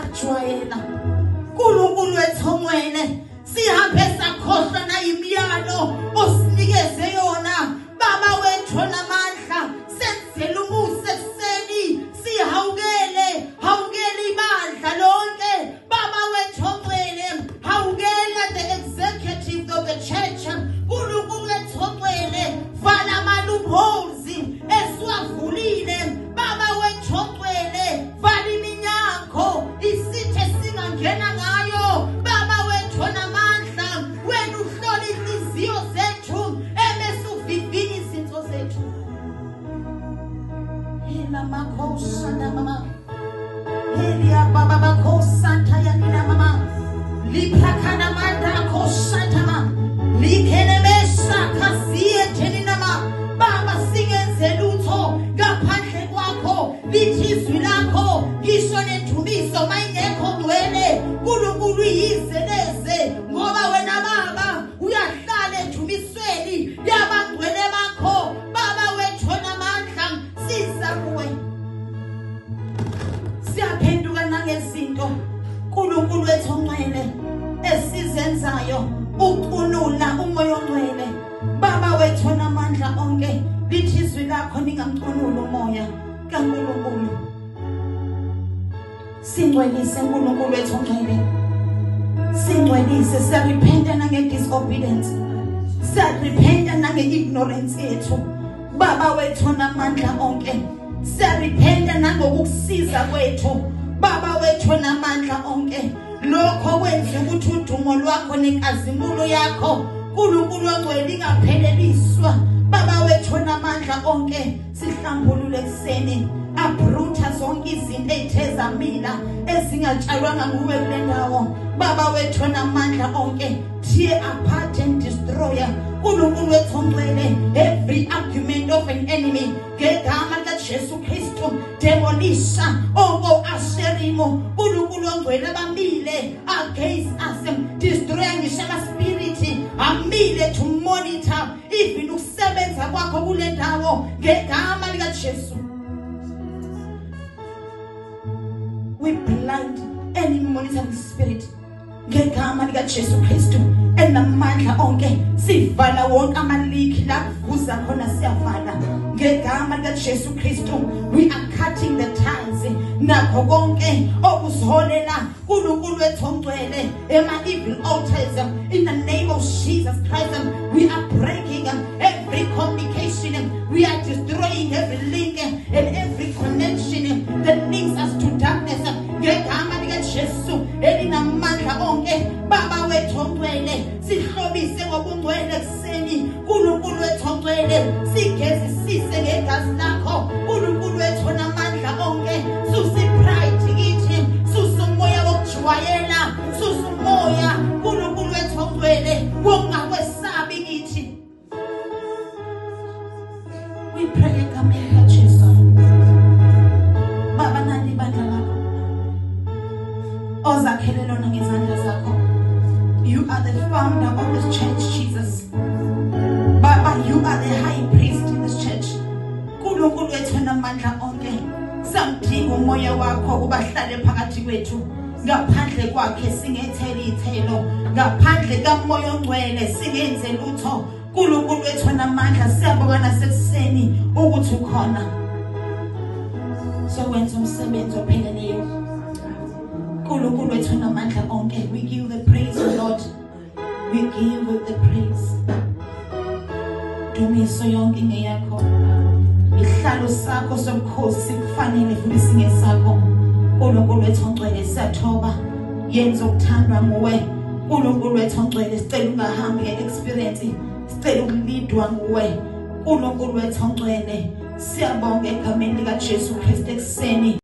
sakujwayela uNkulunkulu wethu ongcwele sihambe sakhohlwa na imiyalo osinikeze yona baba wethu namandla senzele umusa ekseni sihawukele ibandla lonke baba wethu ongcwele hawukela the executive of the church uNkulunkulu wethu ongcwele vala ama-loopholes esiwavulile baba wethu ongcwele vala iminyango isithe singangena ngayo baba wethu namandla wena uhlola inhliziyo zethu ebese uvivinya izinto zethu hela makhosa na mama helia baba bakhosa tayana mama liphakana manda khosa tama likhenemesha khasiye thenina mama baba singenze lutho ngaphandle kwakho lithi izwi lakho ngisho nethumiso mayingekho ngcwele uNkulunkulu yizeleze ngoba wena baba uyahlala ethumisweni yabangcwele bakho baba wethu namandla siza kuwe siyaphenduka nangezinto uNkulunkulu wethu ongcwele esizenzayo ucunula umoya ongcwele baba wethu namandla onke lithi izwi lakho ningamcunula umoya kaNkulunkulu singcwelise uNkulunkulu wethu ongcwele singcwelise siyarephenta nange-disobedience siyarephenta nange-ignorance yethu baba wethu namandla onke siyarephenta nangokukusiza kwethu baba wethu namandla onke lokho kwenza ukuthi udumo lwakho nenkazimulo yakho uNkulunkulu ongcwele ingapheleliswa baba wethu namandla onke sihlambulule ekseni abrutha zonke izinto ezithe zamila ezingatshalwanga nguwe kule ndawo baba wethu namandla onke tear apart and destroy uNkulunkulu wethu ongcwele every argument of an enemy ngegama likaJesu Kristu demolisha ongo asherimo uNkulunkulu ongcwele abamile against us destroy ngisho ama-spirit amile to monitor even ukusebenza kwakho kule ndawo ngegama likaJesu. We blind any monitoring spirit ngegama likaJesu Kristu enamandla onke sivala wonke amaliki la kuvuza khona siyavala ngegama likaJesu Kristu. We are cutting the ties nakho konke okuziholela uNkulunkulu wethu ongcwele ema-evil altars in the name of Jesus Christ. We are breaking every communication, we are destroying every link and every connection that links us to darkness ngegama likaJesu elinamandla onke baba wethu ongcwele sihlobise ngobungcwele ekseni uNkulunkulu wethu ongcwele sigezisise ngegazi lakho uNkulunkulu wethu namandla onke susi pride kithi susi umoya wokujwayela susi umoya uNkulunkulu wethu ongcwele wokungakwesabi kithi. We pray egameni likaJesu baba nandi ibandla lakho ozakhele lona ngezandla zakho. You are the founder of this church, Jesus. Baba, you are the high priest in this church. uNkulunkulu wethu namandla onke samdinga umoya wakho ubahlale phakathi kwethu ngaphandle kwakhe singethela ithelo ngaphandle kamoya ongcwele singenze lutho uNkulunkulu wethu namandla siyabonga nasekuseni ukuthi ukhona sokwenza umsebenzi opheleleyo uNkulunkulu wethu namandla onke. We give the praise, Lord. We give the praise. Dumiso yonke ngeyakho ihlalo sakho somkhosi kufanele futhi singesakho uNkulunkulu wethu ongcwele siyathoba yenza ukuthandwa nguwe uNkulunkulu wethu ongcwele sicela ungahambi nge-experience sicela ukulidwa nguwe uNkulunkulu wethu ongcwele siyabonga egameni likaJesu Kristu ekseni.